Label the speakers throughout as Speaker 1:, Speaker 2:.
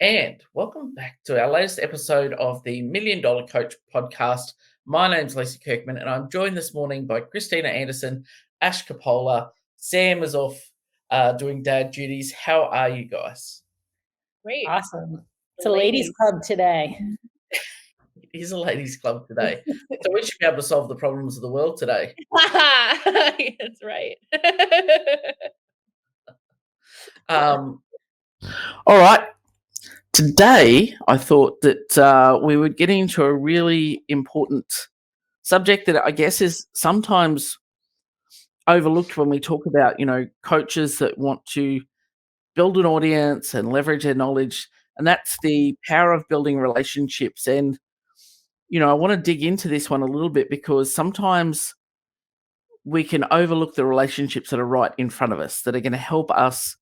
Speaker 1: And welcome back to our latest episode of the Million Dollar Coach podcast. My name's Lisa Kirkman, and I'm joined this morning by Christina Anderson, Ash Capola. Sam is off doing dad duties. How are you guys?
Speaker 2: Great.
Speaker 3: Awesome. It's a ladies' club today.
Speaker 1: It is a ladies' club today. So we should be able to solve the problems of the world today.
Speaker 2: That's right.
Speaker 1: All right. Today, I thought that we would get into a really important subject that I guess is sometimes overlooked when we talk about, coaches that want to build an audience and leverage their knowledge, and that's the power of building relationships. And, I want to dig into this one a little bit because sometimes we can overlook the relationships that are right in front of us that are going to help us,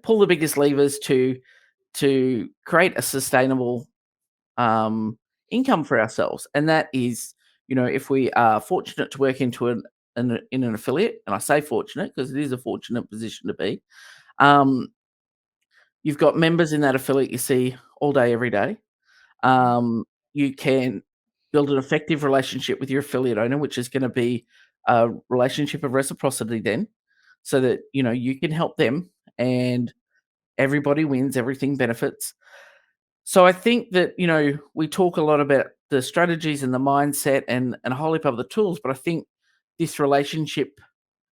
Speaker 1: pull the biggest levers to create a sustainable income for ourselves. And that is, if we are fortunate to work into in an affiliate, and I say fortunate because it is a fortunate position to be, you've got members in that affiliate you see all day, every day. You can build an effective relationship with your affiliate owner, which is going to be a relationship of reciprocity then, so that, you can help them and everybody wins, everything benefits. So I think that, we talk a lot about the strategies and the mindset and a whole heap of the tools, but I think this relationship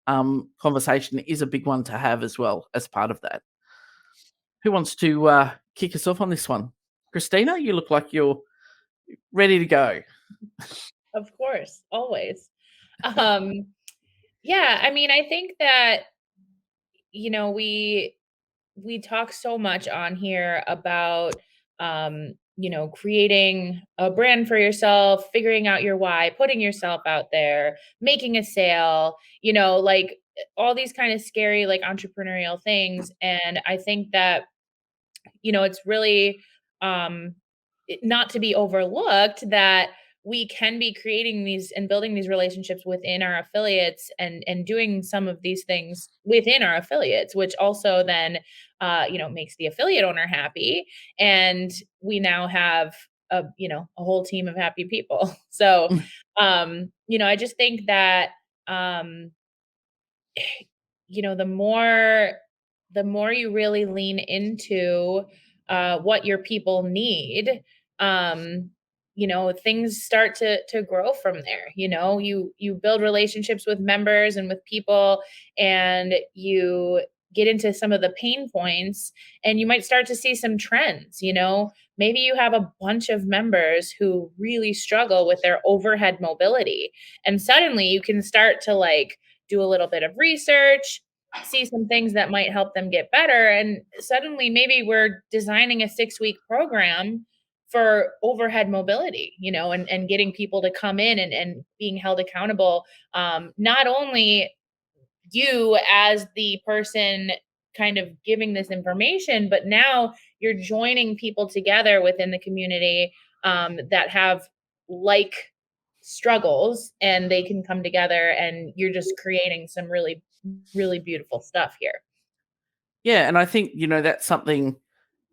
Speaker 1: conversation is a big one to have as well as part of that. Who wants to kick us off on this one? Christina, you look like you're ready to go.
Speaker 2: Of course, always. Yeah, I mean, I think that, we talk so much on here about, creating a brand for yourself, figuring out your why, putting yourself out there, making a sale, like all these kind of scary, like entrepreneurial things. And I think that, it's really not to be overlooked that we can be creating these and building these relationships within our affiliates and doing some of these things within our affiliates, which also then makes the affiliate owner happy, and we now have a whole team of happy people. So I just think that the more you really lean into what your people need, things start to grow from there. You build relationships with members and with people, and you get into some of the pain points, and you might start to see some trends. Maybe you have a bunch of members who really struggle with their overhead mobility, and suddenly you can start to do a little bit of research, see some things that might help them get better. And suddenly maybe we're designing a 6-week program for overhead mobility, and getting people to come in and being held accountable. Not only you as the person kind of giving this information, but now you're joining people together within the community that have like struggles, and they can come together, and you're just creating some really, really beautiful stuff here.
Speaker 1: Yeah, and I think, that's something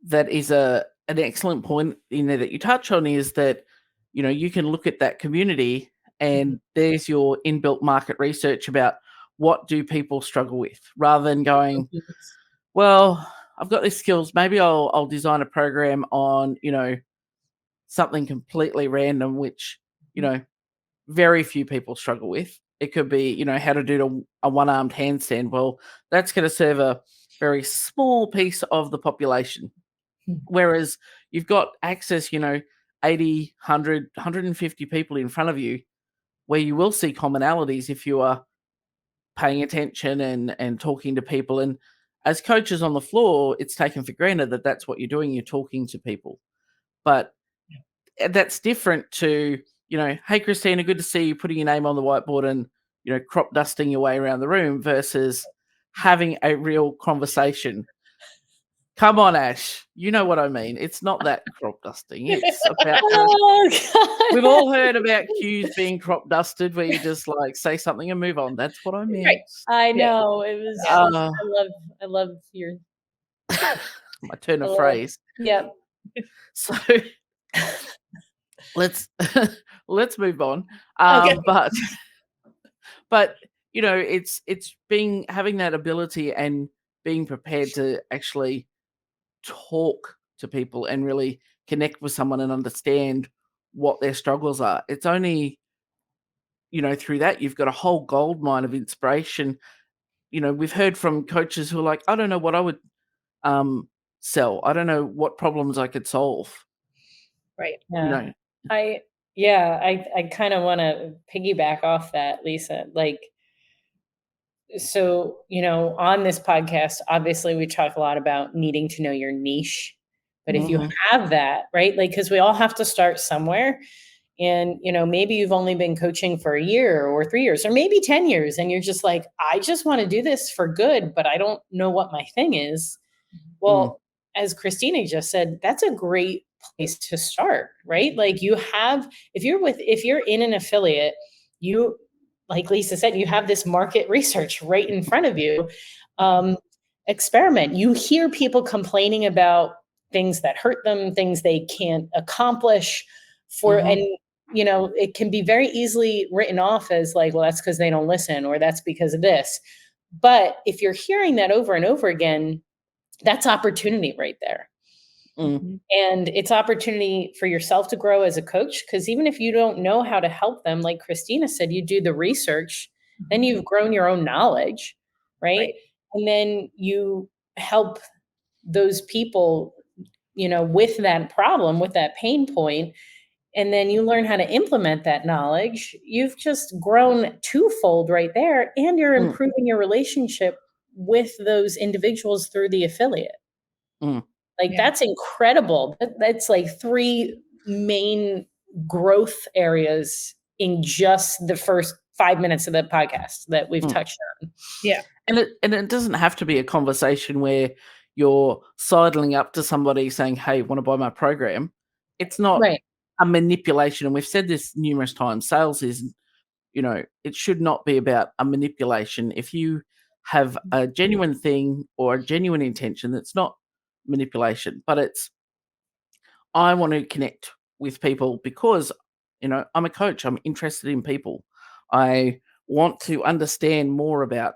Speaker 1: that is an excellent point in there that you touch on, is that, you can look at that community and there's your inbuilt market research about what do people struggle with, rather than going, well, I've got these skills, maybe I'll design a program on, something completely random, which, very few people struggle with. It could be, how to do a one-armed handstand. Well, that's going to serve a very small piece of the population. Whereas you've got access, 80, 100, 150 people in front of you, where you will see commonalities if you are paying attention and talking to people. And as coaches on the floor, it's taken for granted that that's what you're doing. You're talking to people. But that's different to, hey, Christina, good to see you, putting your name on the whiteboard and, crop dusting your way around the room, versus having a real conversation. Come on, Ash. You know what I mean. It's not that crop dusting. It's about we've all heard about cues being crop dusted, where you just say something and move on. That's what I mean.
Speaker 2: Right.
Speaker 3: I know. It was I love your
Speaker 1: my turn of
Speaker 3: Oh,
Speaker 1: phrase.
Speaker 3: Yep.
Speaker 1: So let's move on.
Speaker 2: Okay.
Speaker 1: But you know, it's having that ability and being prepared to actually talk to people and really connect with someone and understand what their struggles are. It's only, you know, through that you've got a whole gold mine of inspiration. You know, we've heard from coaches who are like, I don't know what I would sell. I don't know what problems I could solve.
Speaker 2: Right.
Speaker 1: You
Speaker 3: Yeah.
Speaker 1: know.
Speaker 3: I kind of want to piggyback off that, Lisa. Like, so, on this podcast, obviously we talk a lot about needing to know your niche. But if you have that, right? Like, because we all have to start somewhere. And, maybe you've only been coaching for a year or 3 years or maybe 10 years. And you're just like, I just want to do this for good, but I don't know what my thing is. Well, as Christina just said, that's a great place to start, right? Like if you're in an affiliate, you, like Lisa said, you have this market research right in front of you. Experiment. You hear people complaining about things that hurt them, things they can't accomplish and it can be very easily written off as like, well, that's because they don't listen, or that's because of this. But if you're hearing that over and over again, that's opportunity right there. And it's opportunity for yourself to grow as a coach, because even if you don't know how to help them, like Christina said, you do the research, then you've grown your own knowledge, right? And then you help those people, with that problem, with that pain point, and then you learn how to implement that knowledge. You've just grown twofold right there, and you're improving your relationship with those individuals through the affiliate. That's incredible. That's like 3 main growth areas in just the first 5 minutes of the podcast that we've touched on.
Speaker 2: Yeah.
Speaker 1: And it doesn't have to be a conversation where you're sidling up to somebody saying, hey, want to buy my program? It's not a manipulation. And we've said this numerous times. Sales is, it should not be about a manipulation. If you have a genuine thing or a genuine intention, that's not manipulation, but it's, I want to connect with people because, I'm a coach. I'm interested in people. I want to understand more about,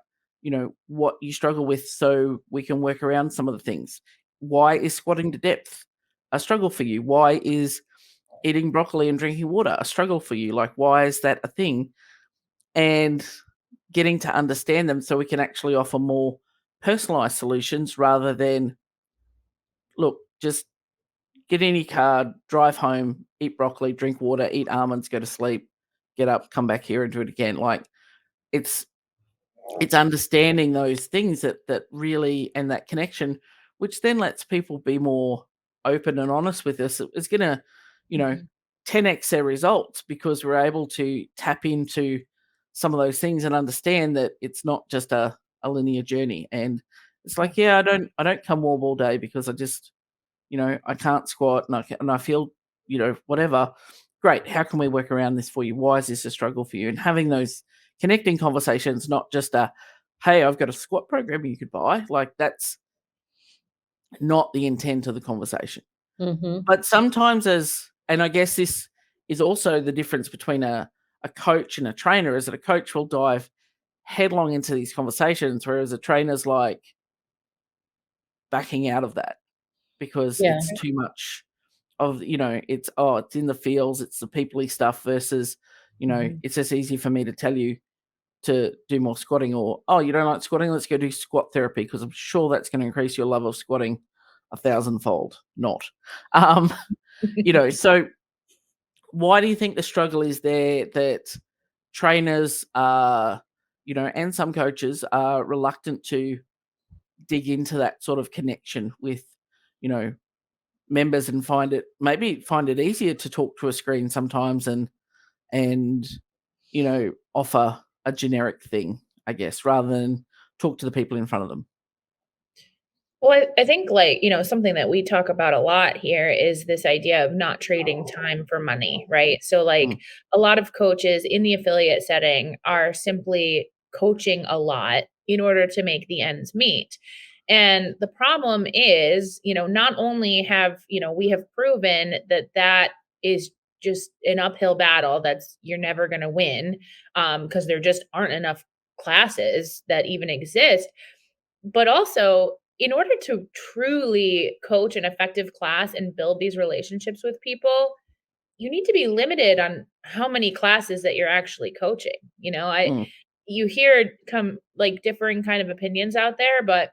Speaker 1: what you struggle with so we can work around some of the things. Why is squatting to depth a struggle for you? Why is eating broccoli and drinking water a struggle for you? Like, why is that a thing? And getting to understand them so we can actually offer more personalized solutions rather than, look, just get in your car, drive home, eat broccoli, drink water, eat almonds, go to sleep, get up, come back here and do it again. Like it's understanding those things that really, and that connection, which then lets people be more open and honest with us. It's gonna, 10x their results because we're able to tap into some of those things and understand that it's not just a linear journey. And it's like, yeah, I don't come warm all day because I just, I can't squat and I feel, whatever. Great. How can we work around this for you? Why is this a struggle for you? And having those connecting conversations, not just a, hey, I've got a squat program you could buy. Like that's not the intent of the conversation. But sometimes and I guess this is also the difference between a coach and a trainer, is that a coach will dive headlong into these conversations, whereas a trainer's like backing out of that because it's too much of, it's in the fields, it's the people-y stuff versus, it's just easy for me to tell you to do more squatting, or, oh, you don't like squatting? Let's go do squat therapy because I'm sure that's going to increase your love of squatting 1,000-fold. Not. So why do you think the struggle is there that trainers are, and some coaches are reluctant to dig into that sort of connection with, members and find it easier to talk to a screen sometimes and offer a generic thing, I guess, rather than talk to the people in front of them?
Speaker 2: Well, I think something that we talk about a lot here is this idea of not trading time for money, right? So a lot of coaches in the affiliate setting are simply coaching a lot in order to make the ends meet. And the problem is, not only have, we have proven that is just an uphill battle you're never going to win, because there just aren't enough classes that even exist. But also, in order to truly coach an effective class and build these relationships with people, you need to be limited on how many classes that you're actually coaching. You hear differing kind of opinions out there, but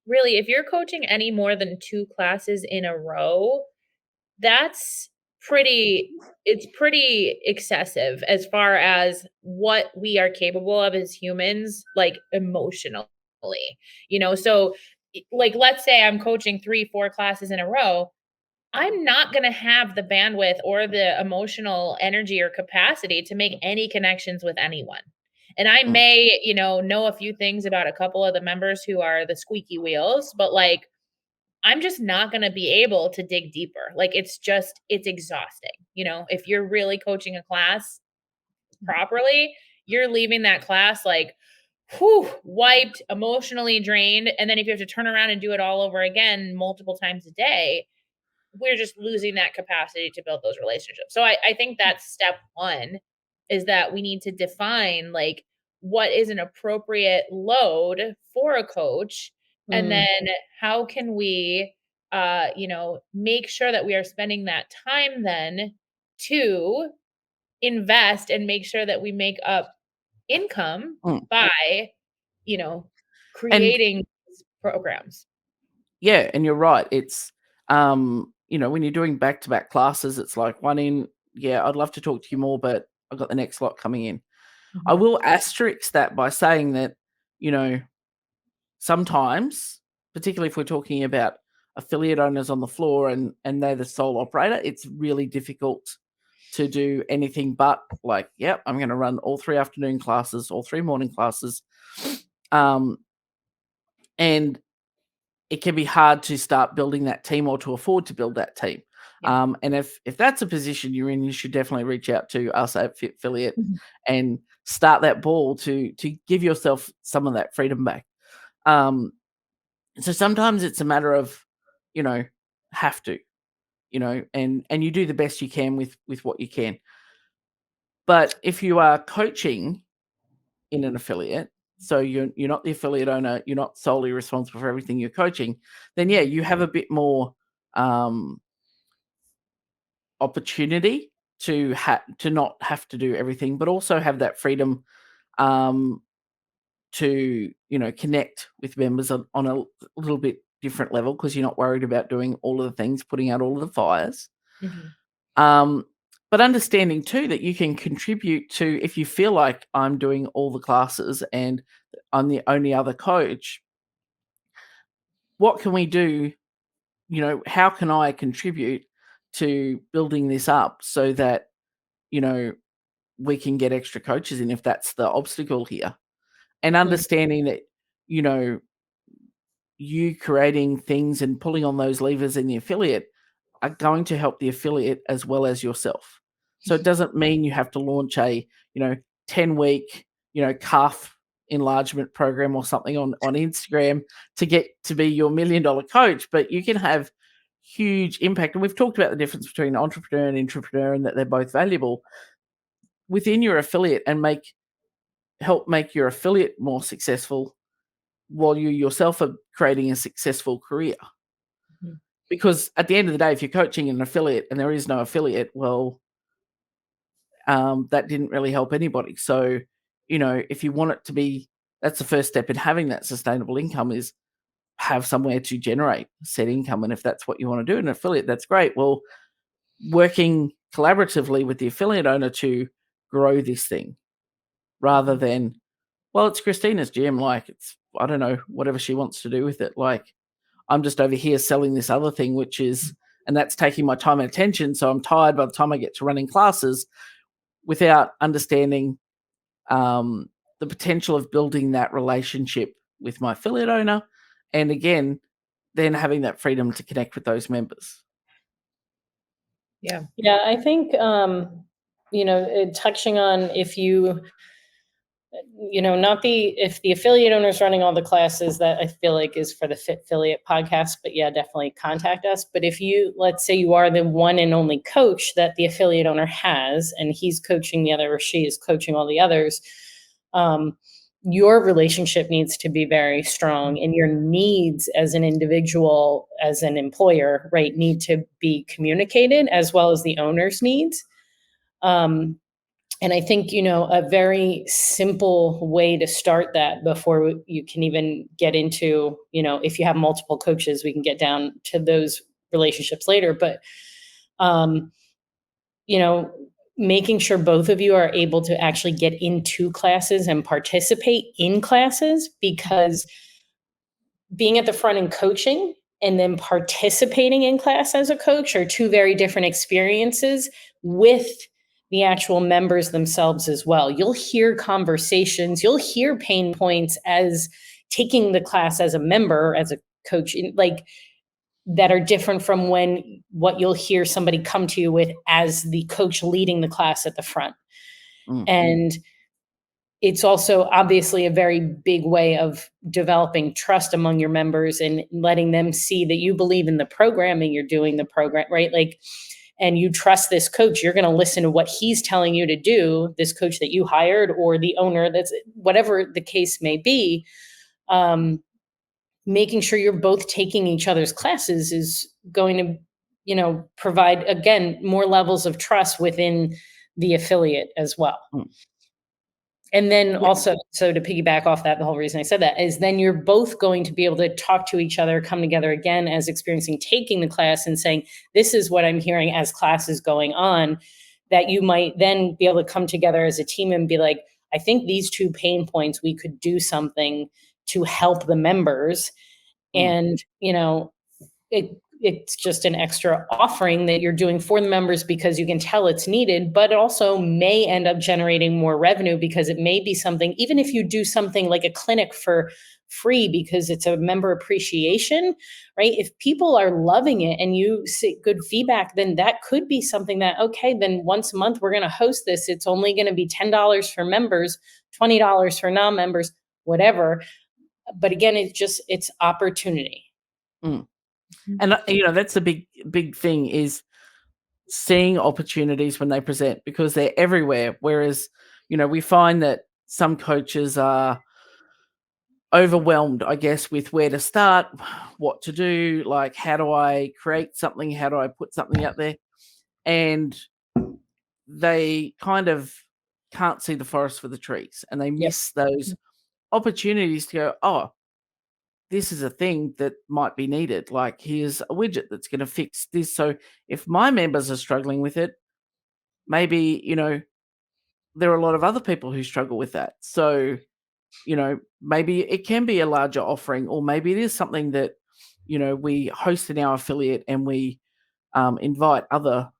Speaker 2: really, if you're coaching any more than 2 classes in a row, that's it's pretty excessive as far as what we are capable of as humans, emotionally. So let's say I'm coaching 3, 4 classes in a row. I'm not going to have the bandwidth or the emotional energy or capacity to make any connections with anyone. And I may, know a few things about a couple of the members who are the squeaky wheels, but I'm just not going to be able to dig deeper. It's exhausting. If you're really coaching a class properly, you're leaving that class wiped, emotionally drained. And then if you have to turn around and do it all over again multiple times a day, we're just losing that capacity to build those relationships. So I think that's step one, is that we need to define what is an appropriate load for a coach. And then how can we, make sure that we are spending that time then to invest and make sure that we make up income by,
Speaker 1: And
Speaker 2: creating these programs.
Speaker 1: yeah, and you're right. It's when you're doing back-to-back classes, it's like one in, yeah, I'd love to talk to you more, but I've got the next lot coming in. I will asterisk that by saying that, sometimes, particularly if we're talking about affiliate owners on the floor and they're the sole operator, it's really difficult to do anything but yep, I'm going to run all 3 afternoon classes, all 3 morning classes. And it can be hard to start building that team or to afford to build that team.
Speaker 2: Yeah.
Speaker 1: And if that's a position you're in, you should definitely reach out to us at Fit Affiliate and start that ball to give yourself some of that freedom back. So sometimes it's a matter of, have to, and you do the best you can with what you can. But if you are coaching in an affiliate, so you're not the affiliate owner, you're not solely responsible for everything you're coaching, then yeah, you have a bit more opportunity to not have to do everything, but also have that freedom to connect with members on a little bit different level, because you're not worried about doing all of the things, putting out all of the fires. But understanding too that you can contribute to, if you feel like I'm doing all the classes and I'm the only other coach, what can we do? How can I contribute to building this up so that, we can get extra coaches in, if that's the obstacle here? And understanding that, you creating things and pulling on those levers in the affiliate are going to help the affiliate as well as yourself. So it doesn't mean you have to launch a, 10-week, calf enlargement program or something on Instagram to get to be your $1 million coach, but you can have huge impact. And we've talked about the difference between entrepreneur and intrapreneur, and that they're both valuable within your affiliate, and help make your affiliate more successful while you yourself are creating a successful career. Because at the end of the day, if you're coaching an affiliate and there is no affiliate, well, that didn't really help anybody. So, if you want it to be, that's the first step in having that sustainable income, is have somewhere to generate said income. And if that's what you want to do in an affiliate, that's great. Well, working collaboratively with the affiliate owner to grow this thing, rather than, well, it's Christina's gym, it's, I don't know, whatever she wants to do with it. I'm just over here selling this other thing, which is, and that's taking my time and attention. So I'm tired by the time I get to running classes, without understanding the potential of building that relationship with my affiliate owner. And again, then having that freedom to connect with those members.
Speaker 2: Yeah.
Speaker 3: Yeah, I think, touching on, if you not if the affiliate owner is running all the classes, that I feel like is for the Fit Affiliate podcast, but yeah, definitely contact us. But if let's say you are the one and only coach that the affiliate owner has, and he's coaching the other, or she is coaching all the others, your relationship needs to be very strong, and your needs as an individual, as an employer, right, need to be communicated, as well as the owner's needs. And I think, a very simple way to start that before you can even get into, if you have multiple coaches, we can get down to those relationships later. But, making sure both of you are able to actually get into classes and participate in classes, because being at the front and coaching and then participating in class as a coach are two very different experiences with the actual members themselves as well. You'll hear conversations, you'll hear pain points as taking the class as a member, as a coach, like that are different from what you'll hear somebody come to you with as the coach leading the class at the front. And it's also obviously a very big way of developing trust among your members and letting them see that you believe in the programming, you're doing the program, right? Like, and you trust this coach, you're going to listen to what he's telling you to do, this coach that you hired, or the owner, that's whatever the case may be. Making sure you're both taking each other's classes is going to, provide, again, more levels of trust within the affiliate as well. And then also, so to piggyback off that, the whole reason I said that is then you're both going to be able to talk to each other, come together again as experiencing taking the class and saying, this is what I'm hearing as class is going on, that you might then be able to come together as a team and be like, I think these two pain points, we could do something to help the members. And, it's just an extra offering that you're doing for the members because you can tell it's needed, but it also may end up generating more revenue because it may be something, even if you do something like a clinic for free because it's a member appreciation, right? If people are loving it and you see good feedback, then that could be something that, okay, then once a month we're going to host this. It's only going to be $10 for members, $20 for non-members, whatever. But again, it's opportunity.
Speaker 1: And that's a big thing, is seeing opportunities when they present, because they're everywhere. Whereas, we find that some coaches are overwhelmed, I guess, with where to start, what to do, like, how do I create something? How do I put something out there? And they kind of can't see the forest for the trees, and they miss those opportunities to go, oh, this is a thing that might be needed. Like, here's a widget that's going to fix this. So if my members are struggling with it, maybe, there are a lot of other people who struggle with that. So, maybe it can be a larger offering, or maybe it is something that, we host in our affiliate and we invite other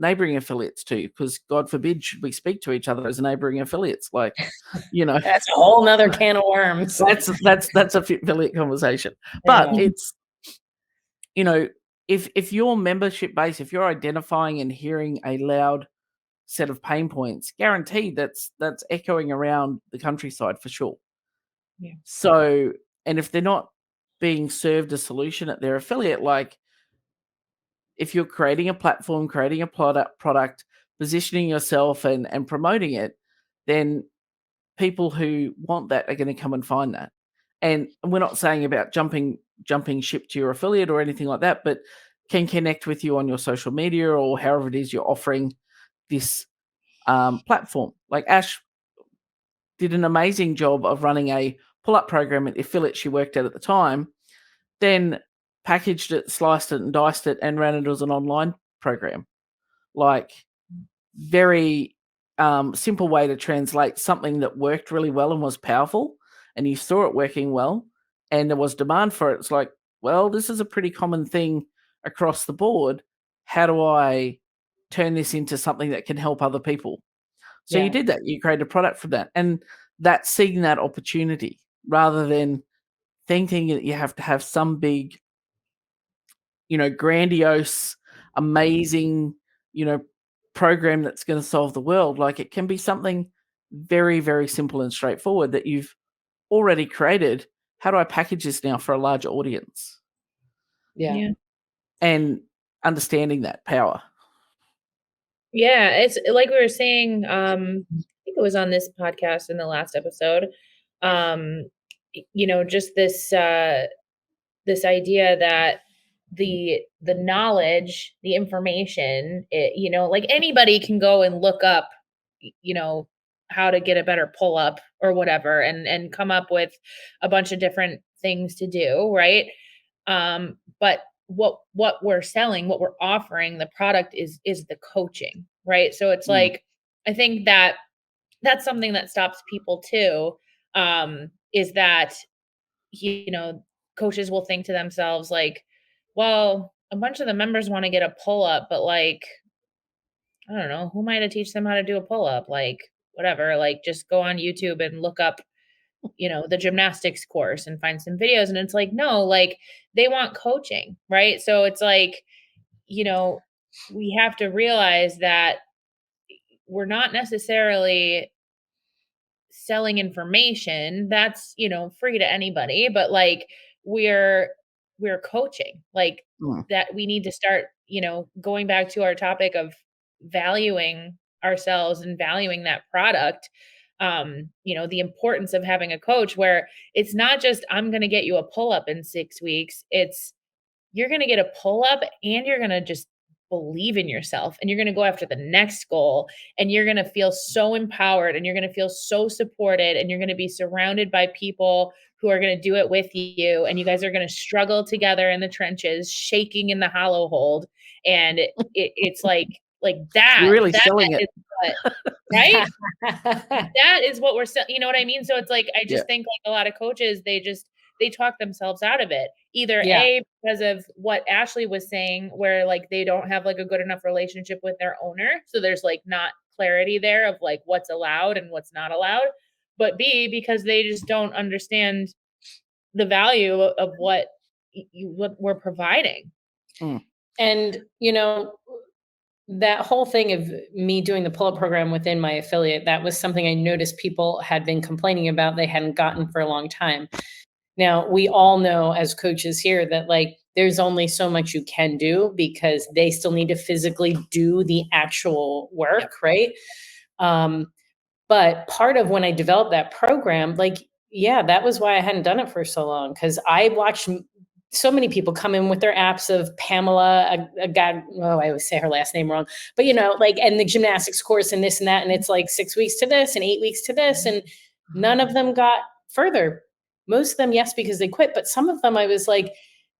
Speaker 1: neighboring affiliates to, because God forbid should we speak to each other as neighboring affiliates. Like,
Speaker 3: that's a whole nother can of worms.
Speaker 1: That's a affiliate conversation. But it's, if your membership base, if you're identifying and hearing a loud set of pain points, guaranteed that's echoing around the countryside for sure. So, and if they're not being served a solution at their affiliate, like, if you're creating a platform, creating a product, positioning yourself and promoting it, then people who want that are going to come and find that. And we're not saying about jumping ship to your affiliate or anything like that, but can connect with you on your social media or however it is you're offering this platform. Like, Ash did an amazing job of running a pull-up program at the affiliate she worked at the time, then packaged it, sliced it and diced it and ran it as an online program. Like, very simple way to translate something that worked really well and was powerful, and you saw it working well and there was demand for it. It's like, well, this is a pretty common thing across the board. How do I turn this into something that can help other people? So you did that. You created a product from that. And that's seeing that opportunity rather than thinking that you have to have some big, grandiose, amazing, program that's going to solve the world. Like, it can be something very, very simple and straightforward that you've already created. How do I package this now for a large audience?
Speaker 3: Yeah.
Speaker 1: And understanding that power.
Speaker 2: Yeah, it's like we were saying, I think it was on this podcast in the last episode. Just this idea that the knowledge, the information, like anybody can go and look up, how to get a better pull up or whatever, and come up with a bunch of different things to do, right? But what we're selling, what we're offering, the product is the coaching, right? So it's like, I think that that's something that stops people too, is that, coaches will think to themselves like, well, a bunch of the members want to get a pull up, but like, I don't know, who am I to teach them how to do a pull up? Like, whatever, like just go on YouTube and look up, the gymnastics course and find some videos. And it's like, no, like they want coaching, right? So it's like, we have to realize that we're not necessarily selling information that's, free to anybody, but like we're coaching, like that we need to start, going back to our topic of valuing ourselves and valuing that product. The importance of having a coach where it's not just, I'm going to get you a pull up in 6 weeks. It's, you're going to get a pull up and you're going to just believe in yourself and you're going to go after the next goal and you're going to feel so empowered and you're going to feel so supported and you're going to be surrounded by people who are going to do it with you, and you guys are going to struggle together in the trenches, shaking in the hollow hold. And it's like that.
Speaker 1: You're really selling it.
Speaker 2: Right? That is what we're selling. You know what I mean? So it's like, I just think like a lot of coaches, they talk themselves out of it. Either A, because of what Ashley was saying, where like they don't have like a good enough relationship with their owner. So there's like not clarity there of like what's allowed and what's not allowed. But B, because they just don't understand the value of what we're providing.
Speaker 3: And, that whole thing of me doing the pull-up program within my affiliate, that was something I noticed people had been complaining about they hadn't gotten for a long time. Now, we all know as coaches here that like there's only so much you can do because they still need to physically do the actual work, right? But part of when I developed that program, like, that was why I hadn't done it for so long, because I watched so many people come in with their apps of Pamela, I always say her last name wrong, but and the gymnastics course and this and that. And it's like 6 weeks to this and 8 weeks to this. And none of them got further. Most of them, yes, because they quit. But some of them, I was like,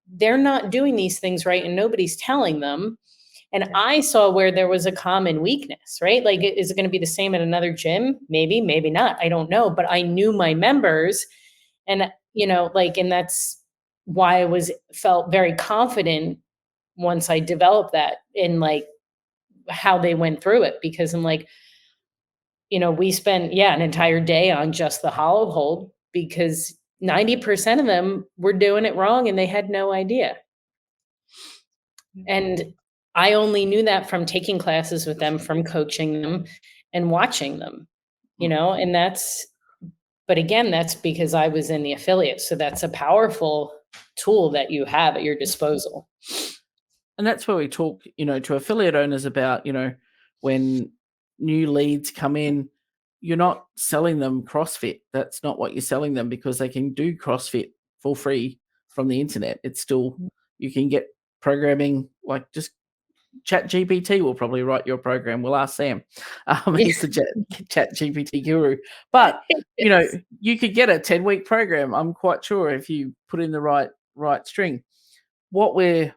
Speaker 3: they're not doing these things right. And nobody's telling them. And I saw where there was a common weakness, right? Like, is it going to be the same at another gym? Maybe, maybe not. I don't know. But I knew my members and, and that's why I felt very confident once I developed that in like how they went through it, because I'm like, we spent, an entire day on just the hollow hold because 90% of them were doing it wrong and they had no idea. And I only knew that from taking classes with them, from coaching them and watching them, and but again, that's because I was in the affiliate. So that's a powerful tool that you have at your disposal.
Speaker 1: And that's where we talk, to affiliate owners about, when new leads come in, you're not selling them CrossFit. That's not what you're selling them, because they can do CrossFit for free from the internet. It's still, you can get programming, like just ChatGPT will probably write your program. We'll ask Sam. He's the ChatGPT guru. But, you could get a 10-week program, I'm quite sure, if you put in the right string. What we're,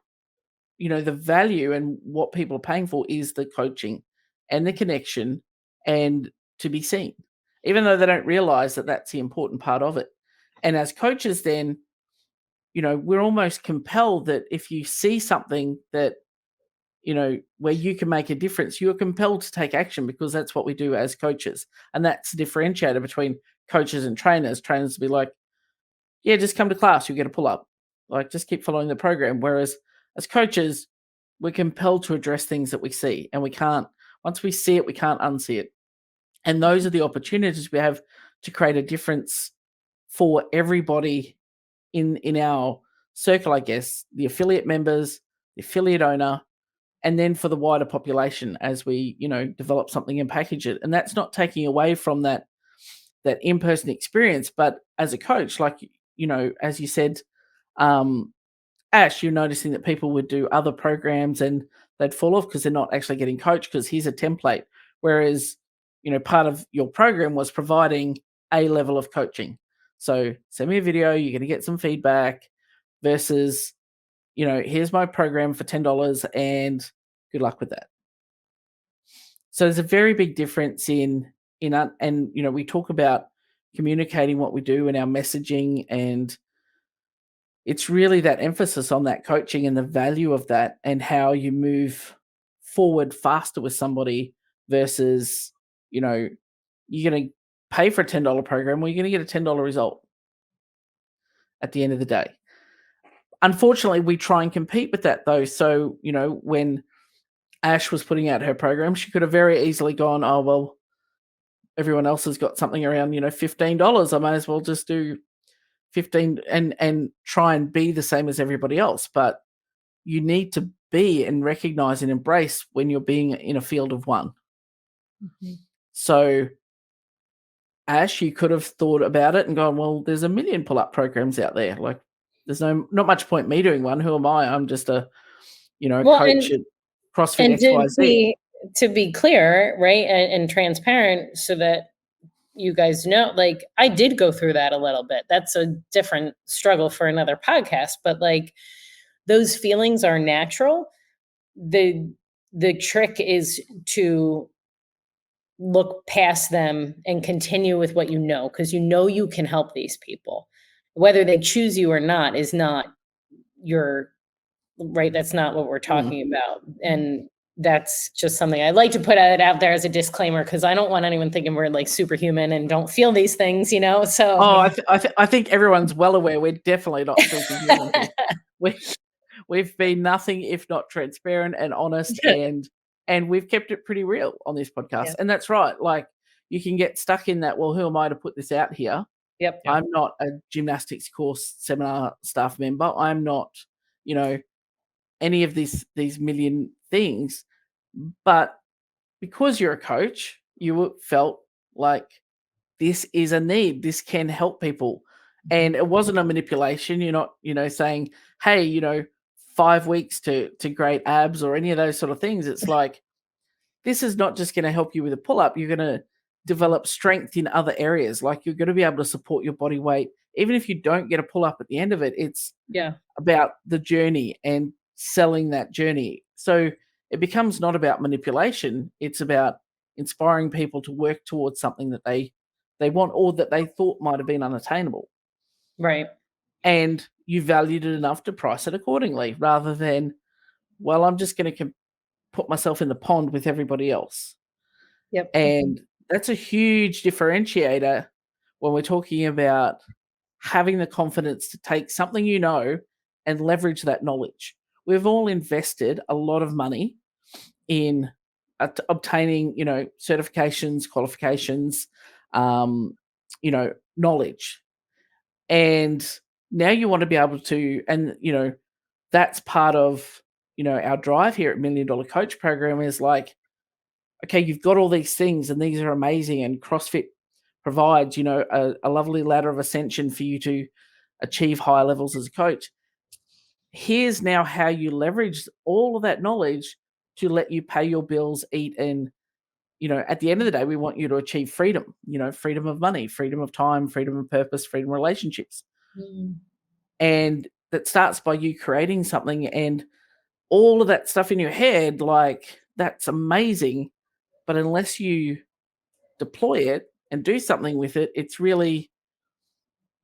Speaker 1: the value and what people are paying for is the coaching and the connection and to be seen, even though they don't realize that that's the important part of it. And as coaches, then, we're almost compelled that if you see something that, where you can make a difference, you're compelled to take action, because that's what we do as coaches. And that's the differentiator between coaches and trainers. Trainers will be like, yeah, just come to class, you get a pull up. Like, just keep following the program. Whereas as coaches, we're compelled to address things that we see, and we can't, once we see it, we can't unsee it. And those are the opportunities we have to create a difference for everybody in our circle, I guess, the affiliate members, the affiliate owner, and then for the wider population as we, develop something and package it. And that's not taking away from that in-person experience, but as a coach, like, as you said, Ash, you're noticing that people would do other programs and they'd fall off because they're not actually getting coached because here's a template. Whereas, part of your program was providing a level of coaching. So send me a video, you're going to get some feedback versus, here's my program for $10 and good luck with that. So there's a very big difference and we talk about communicating what we do and our messaging, and it's really that emphasis on that coaching and the value of that and how you move forward faster with somebody versus, you're going to pay for a $10 program or you're going to get a $10 result at the end of the day. Unfortunately, we try and compete with that though. So, when Ash was putting out her program, she could have very easily gone, oh, well, everyone else has got something around, $15. I may as well just do 15 and try and be the same as everybody else. But you need to be and recognize and embrace when you're being in a field of one.
Speaker 3: Mm-hmm.
Speaker 1: So Ash, you could have thought about it and gone, well, there's a million pull-up programs out there. Like, there's not much point me doing one. Who am I? I'm just a, coach at CrossFit
Speaker 3: and
Speaker 1: XYZ.
Speaker 3: To be clear, right, and transparent, so that you guys know, like, I did go through that a little bit. That's a different struggle for another podcast, but like, those feelings are natural. The trick is to look past them and continue with what because you can help these people. Whether they choose you or not is not your right. That's not what we're talking about. And that's just something I like to put out there as a disclaimer, because I don't want anyone thinking we're like superhuman and don't feel these things, So
Speaker 1: I think everyone's well aware we're definitely not superhuman. We've been nothing if not transparent and honest, and we've kept it pretty real on this podcast. Yeah. And that's right. Like, you can get stuck in that, well, who am I to put this out here?
Speaker 3: Yep.
Speaker 1: I'm not a gymnastics course seminar staff member. I'm not, any of these million things. But because you're a coach, you felt like this is a need. This can help people. And it wasn't a manipulation. You're not, saying, hey, 5 weeks to great abs or any of those sort of things. It's like, this is not just going to help you with a pull-up. You're going to develop strength in other areas. Like, you're going to be able to support your body weight. Even if you don't get a pull-up at the end of it, it's about the journey and selling that journey. So it becomes not about manipulation. It's about inspiring people to work towards something that they want or that they thought might have been unattainable.
Speaker 3: Right.
Speaker 1: And you valued it enough to price it accordingly, rather than, well, I'm just going to put myself in the pond with everybody else.
Speaker 3: Yep.
Speaker 1: And that's a huge differentiator when we're talking about having the confidence to take something and leverage that knowledge. We've all invested a lot of money in obtaining, certifications, qualifications, knowledge. And now you want to be able to, and, that's part of, our drive here at $1 Million Coach Program is like, okay, you've got all these things and these are amazing, and CrossFit provides, a lovely ladder of ascension for you to achieve higher levels as a coach. Here's now how you leverage all of that knowledge to let you pay your bills, eat, and, at the end of the day, we want you to achieve freedom, freedom of money, freedom of time, freedom of purpose, freedom of relationships. And that starts by you creating something, and all of that stuff in your head, like, that's amazing. But unless you deploy it and do something with it, it's really,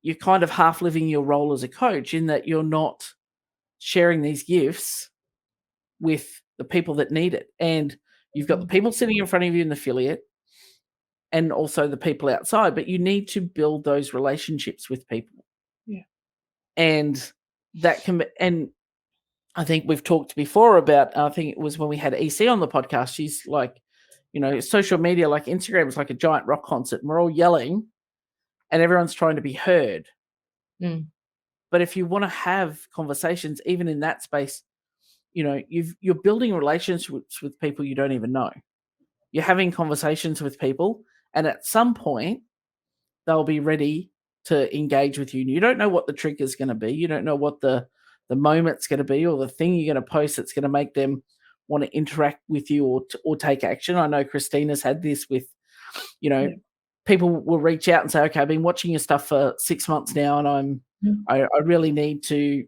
Speaker 1: you're kind of half living your role as a coach, in that you're not sharing these gifts with the people that need it. And you've got the people sitting in front of you in the affiliate and also the people outside, but you need to build those relationships with people.
Speaker 3: Yeah.
Speaker 1: And that can be, and I think we've talked before about, I think it was when we had EC on the podcast, she's like, social media like Instagram is like a giant rock concert, and we're all yelling, and everyone's trying to be heard. But if you want to have conversations, even in that space, you're building relationships with people you don't even know. You're having conversations with people, and at some point, they'll be ready to engage with you. And you don't know what the trigger is going to be. You don't know what the moment's going to be, or the thing you're going to post that's going to make them want to interact with you or take action. I know Christina's had this with, people will reach out and say, okay, I've been watching your stuff for 6 months now, and I really need to,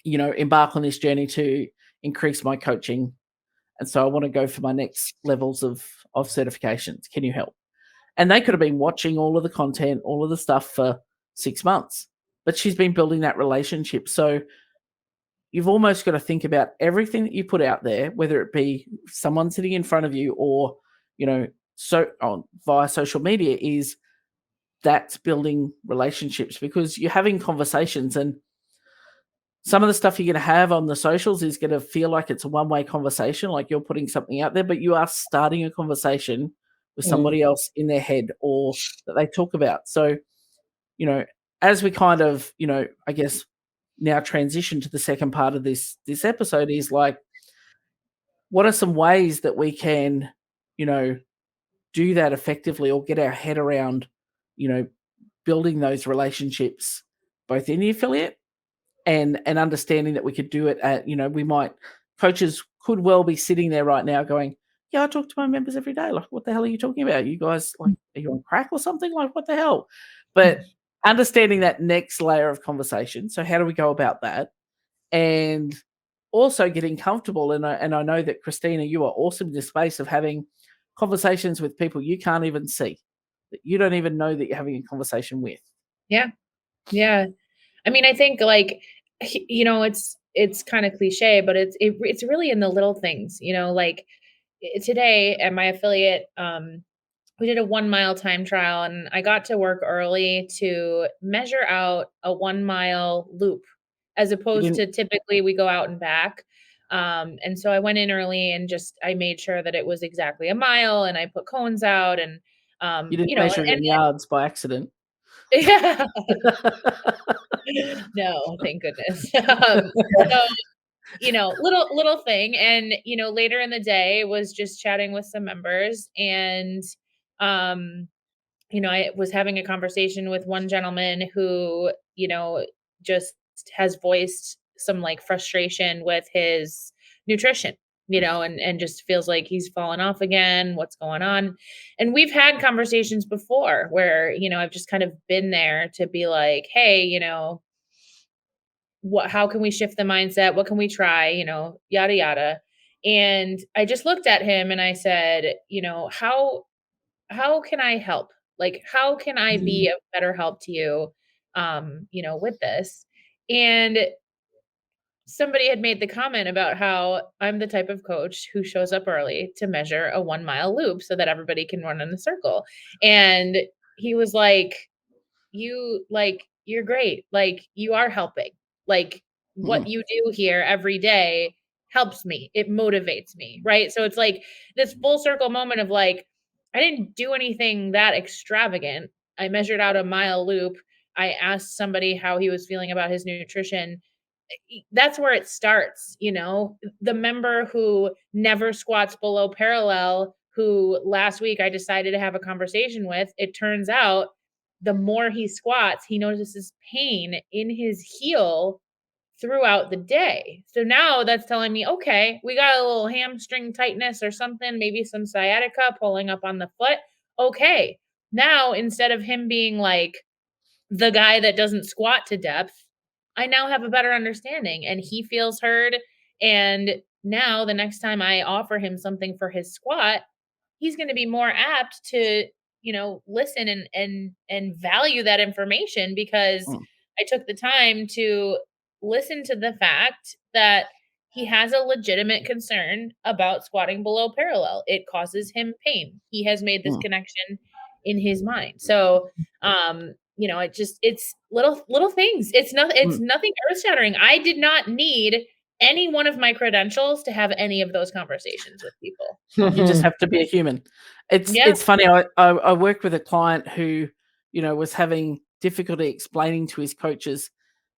Speaker 1: embark on this journey to increase my coaching. And so I want to go for my next levels of certifications. Can you help? And they could have been watching all of the content, all of the stuff for 6 months, but she's been building that relationship. So you've almost got to think about everything that you put out there, whether it be someone sitting in front of you or, via social media, is that's building relationships, because you're having conversations, and some of the stuff you're going to have on the socials is going to feel like it's a one-way conversation, like you're putting something out there, but you are starting a conversation with somebody else in their head, or that they talk about. So, as we kind of, I guess now transition to the second part of this episode, is like, what are some ways that we can, do that effectively, or get our head around, building those relationships both in the affiliate and understanding that we could do it at, coaches could well be sitting there right now going, yeah, I talk to my members every day. Like, what the hell are you talking about? You guys, like, are you on crack or something? Like, what the hell? But understanding that next layer of conversation. So how do we go about that? And also getting comfortable. And I know that, Christina, you are awesome in this space of having conversations with people you can't even see, that you don't even know that you're having a conversation with.
Speaker 2: Yeah. Yeah. I mean, I think, like, it's kind of cliche, but it's really in the little things, like today at my affiliate, we did a 1 mile time trial, and I got to work early to measure out a 1 mile loop, as opposed to typically we go out and back. And so I went in early and I made sure that it was exactly a mile, and I put cones out, and,
Speaker 1: you didn't measure it in yards by accident.
Speaker 2: Yeah. No, thank goodness. So, little thing. And, later in the day was just chatting with some members, and, I was having a conversation with one gentleman who, just has voiced some, like, frustration with his nutrition, and just feels like he's fallen off again. What's going on? And we've had conversations before where, I've just kind of been there to be like, hey, how can we shift the mindset? What can we try? Yada, yada. And I just looked at him and I said, how can I help? Like, how can I be of better help to you, with this? And somebody had made the comment about how I'm the type of coach who shows up early to measure a 1 mile loop so that everybody can run in a circle. And he was like, you're great. Like, you are helping. Like, what you do here every day helps me. It motivates me. Right. So it's like this full circle moment of, like, I didn't do anything that extravagant. I measured out a mile loop. I asked somebody how he was feeling about his nutrition. That's where it starts. The member who never squats below parallel, who last week I decided to have a conversation with, it turns out the more he squats, he notices pain in his heel throughout the day. So now that's telling me, okay, we got a little hamstring tightness or something, maybe some sciatica pulling up on the foot. Okay. Now, instead of him being like the guy that doesn't squat to depth, I now have a better understanding, and he feels heard. And now the next time I offer him something for his squat, he's going to be more apt to, listen and value that information, because I took the time to listen to the fact that he has a legitimate concern about squatting below parallel. It causes him pain. He has made this connection in his mind. So, it's little things. It's nothing earth shattering. I did not need any one of my credentials to have any of those conversations with people.
Speaker 1: You just have to be a human. It's funny. I work with a client who, was having difficulty explaining to his coaches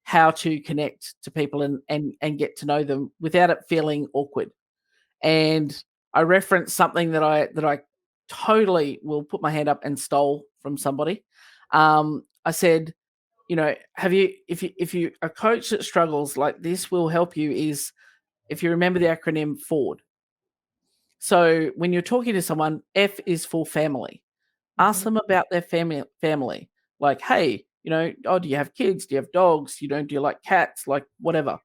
Speaker 1: how to connect to people and get to know them without it feeling awkward. And I referenced something that I totally will put my hand up and stole from somebody. I said, if you a coach that struggles, like, this will help you, is if you remember the acronym FORD. So when you're talking to someone, F is for family. Ask them about their family. Like, hey, do you have kids? Do you have dogs? Do you like cats? Like, whatever.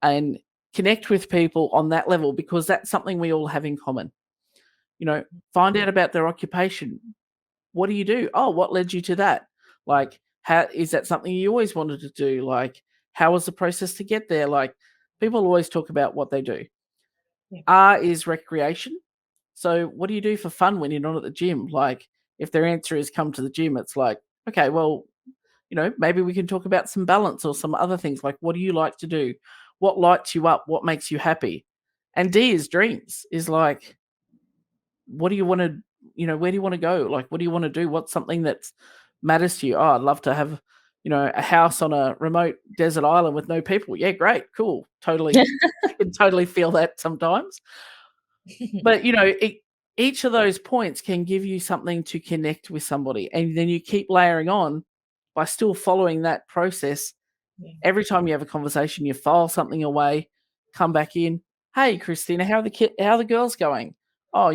Speaker 1: And connect with people on that level, because that's something we all have in common. Find out about their occupation. What do you do? Oh, what led you to that? Like, how is that something you always wanted to do? Like, how was the process to get there? Like, people always talk about what they do.
Speaker 2: Yeah.
Speaker 1: R is recreation. So what do you do for fun when you're not at the gym? Like, if their answer is come to the gym, it's like, okay, well, maybe we can talk about some balance or some other things. Like, what do you like to do? What lights you up? What makes you happy? And D is dreams, is like, what do you want to, where do you want to go? Like, what do you want to do? What's something that matters to you? Oh, I'd love to have, a house on a remote desert island with no people. Yeah, great, cool. Totally. I can totally feel that sometimes. But, each of those points can give you something to connect with somebody. And then you keep layering on by still following that process.
Speaker 2: Yeah.
Speaker 1: Every time you have a conversation, you file something away, come back in. Hey, Christina, how are the girls going? Oh,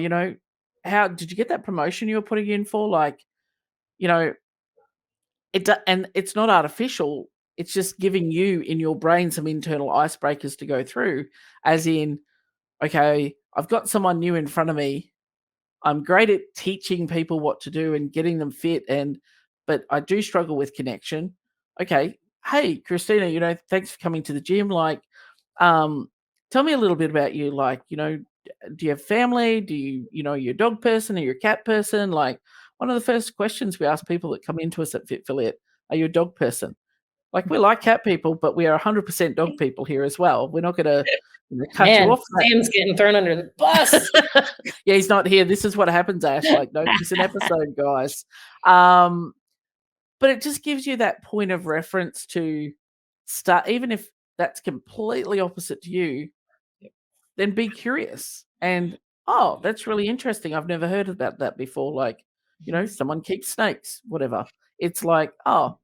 Speaker 1: how did you get that promotion you were putting in for? Like, and it's not artificial. It's just giving you in your brain some internal icebreakers to go through, as in, okay, I've got someone new in front of me. I'm great at teaching people what to do and getting them fit, but I do struggle with connection. Okay, hey, Christina, thanks for coming to the gym. Like, tell me a little bit about you. Like, do you have family? Do you're a dog person? Are you a cat person? Like, one of the first questions we ask people that come into us at Fit Affiliate, are you a dog person? Like, we like cat people, but we are 100% dog people here as well. We're not going to cut you off.
Speaker 3: Sam's getting thrown under the bus.
Speaker 1: Yeah, he's not here. This is what happens, Ash. Like, don't miss an episode, guys. But it just gives you that point of reference to start, even if that's completely opposite to you, then be curious. And, oh, that's really interesting. I've never heard about that before. Like, someone keeps snakes, whatever. It's like, oh,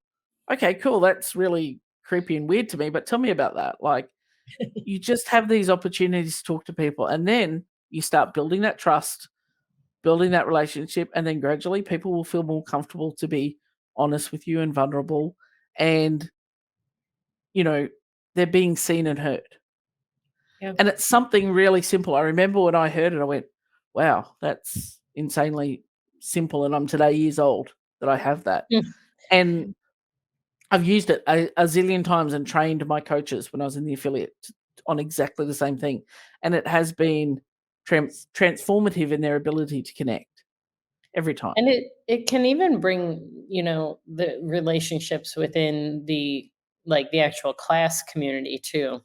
Speaker 1: okay, cool. That's really creepy and weird to me, but tell me about that. Like, you just have these opportunities to talk to people, and then you start building that trust, building that relationship, and then gradually people will feel more comfortable to be honest with you and vulnerable, and they're being seen and heard.
Speaker 2: Yeah.
Speaker 1: And it's something really simple. I remember when I heard it, I went, wow, that's insanely simple, and I'm today years old that I have that. And I've used it a zillion times and trained my coaches when I was in the affiliate on exactly the same thing. And it has been transformative in their ability to connect every time.
Speaker 3: And it can even bring, the relationships within the actual class community too.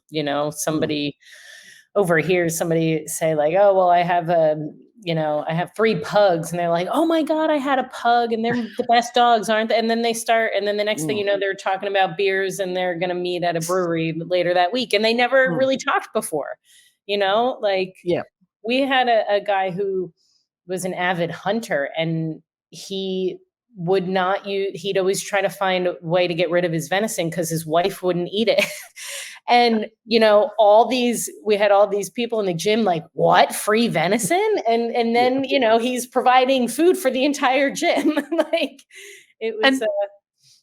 Speaker 3: Somebody overhears somebody say like, oh, well, I have I have 3 pugs, and they're like, oh my God, I had a pug and they're the best dogs, aren't they? And then the next thing you know, they're talking about beers and they're going to meet at a brewery later that week. And they never really talked before, like,
Speaker 1: yeah.
Speaker 3: We had a guy who was an avid hunter, and he'd always try to find a way to get rid of his venison because his wife wouldn't eat it. And, we had all these people in the gym, like, what, free venison? And then, he's providing food for the entire gym. Like, it was,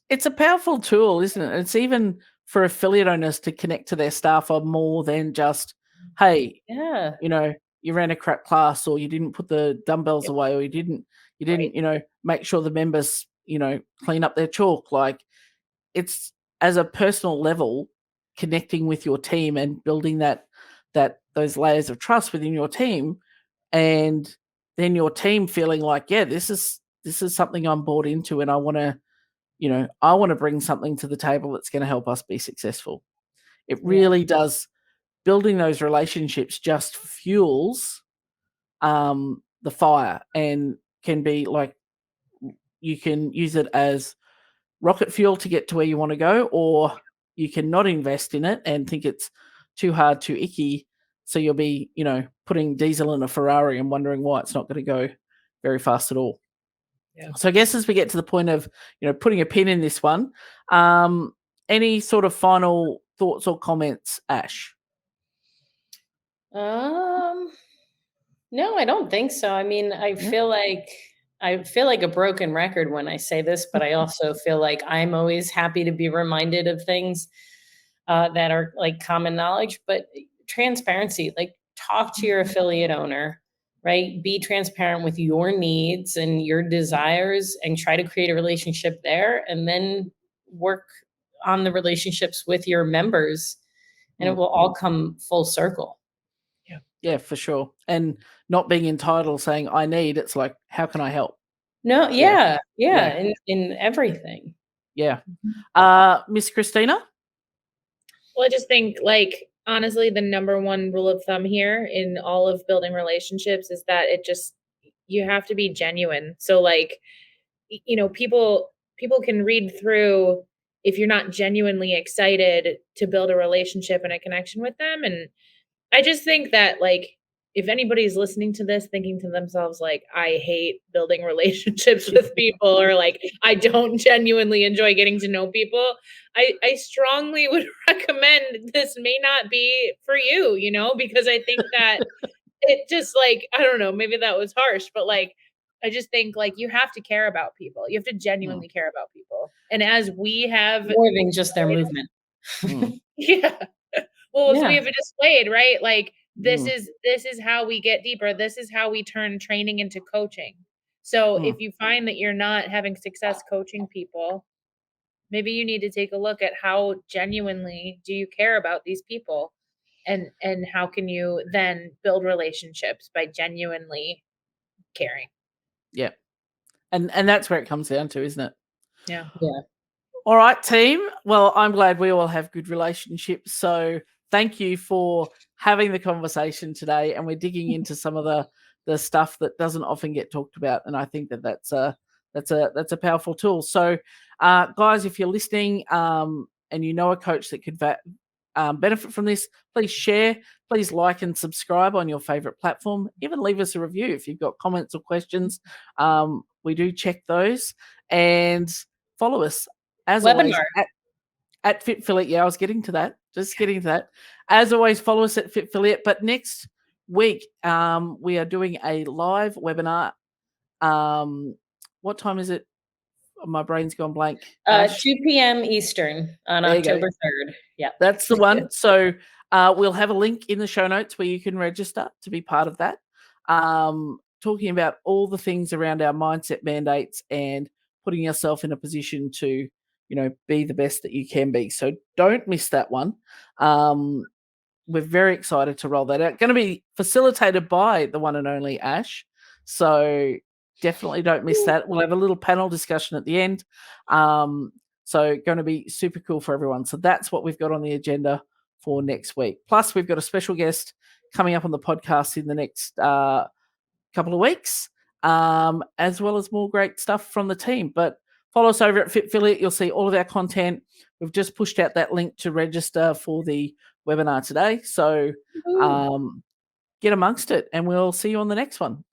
Speaker 1: it's a powerful tool, isn't it? It's even for affiliate owners to connect to their staff on more than just, hey, you ran a crap class, or you didn't put the dumbbells away, or you didn't, make sure the members, clean up their chalk. Like, it's as a personal level, connecting with your team and building those layers of trust within your team, and then your team feeling like, yeah, this is something I'm bought into, and I want to bring something to the table that's going to help us be successful. It really does building those relationships just fuels the fire, and can be like, you can use it as rocket fuel to get to where you want to go, or you can not invest in it and think it's too hard, too icky. So you'll be, putting diesel in a Ferrari and wondering why it's not going to go very fast at all.
Speaker 2: Yeah.
Speaker 1: So I guess as we get to the point of, putting a pin in this one, any sort of final thoughts or comments, Ash?
Speaker 3: No, I don't think so. I mean, I feel like a broken record when I say this, but I also feel like I'm always happy to be reminded of things that are like common knowledge. But transparency, like, talk to your affiliate owner, right? Be transparent with your needs and your desires, and try to create a relationship there, and then work on the relationships with your members, and it will all come full circle.
Speaker 1: Yeah, for sure. And not being entitled, saying I need, it's like, how can I help?
Speaker 3: No, in everything.
Speaker 1: Yeah. Miss Christina?
Speaker 2: Well, I just think, like, honestly, the number one rule of thumb here in all of building relationships is that you have to be genuine. So, like, people can read through if you're not genuinely excited to build a relationship and a connection with them. And I just think that, like, if anybody's listening to this thinking to themselves, like, I hate building relationships with people, or like, I don't genuinely enjoy getting to know people, I strongly would recommend this may not be for you, because I think that it just, like, I don't know, maybe that was harsh, but like, I just think, like, you have to care about people. You have to genuinely care about people. And as we have
Speaker 3: More than just their movement.
Speaker 2: yeah. Well, as we
Speaker 3: Yeah.
Speaker 2: have displayed, right? Like, this is how we get deeper. This is how we turn training into coaching. So if you find that you're not having success coaching people, maybe you need to take a look at how genuinely do you care about these people, and how can you then build relationships by genuinely caring.
Speaker 1: Yeah. And that's where it comes down to, isn't it?
Speaker 2: Yeah.
Speaker 1: All right, team. Well, I'm glad we all have good relationships. So thank you for having the conversation today. And we're digging into some of the stuff that doesn't often get talked about. And I think that's a powerful tool. So, guys, if you're listening and you know a coach that could benefit from this, please share, please like and subscribe on your favorite platform. Even leave us a review if you've got comments or questions. We do check those, and follow us as always at FitFillet. Yeah, I was getting to that. Just getting to that. As always, follow us at FitFillet. But next week, we are doing a live webinar. What time is it? My brain's gone blank.
Speaker 3: 2 p.m. Eastern on October 3rd. Yeah.
Speaker 1: That's the one. So we'll have a link in the show notes where you can register to be part of that. Talking about all the things around our mindset mandates and putting yourself in a position to, be the best that you can be. So don't miss that one. We're very excited to roll that out. Going to be facilitated by the one and only Ash. So definitely don't miss that. We'll have a little panel discussion at the end. So going to be super cool for everyone. So that's what we've got on the agenda for next week. Plus, we've got a special guest coming up on the podcast in the next couple of weeks, as well as more great stuff from the team. But follow us over at FitFillet. You'll see all of our content. We've just pushed out that link to register for the webinar today. So get amongst it, and we'll see you on the next one.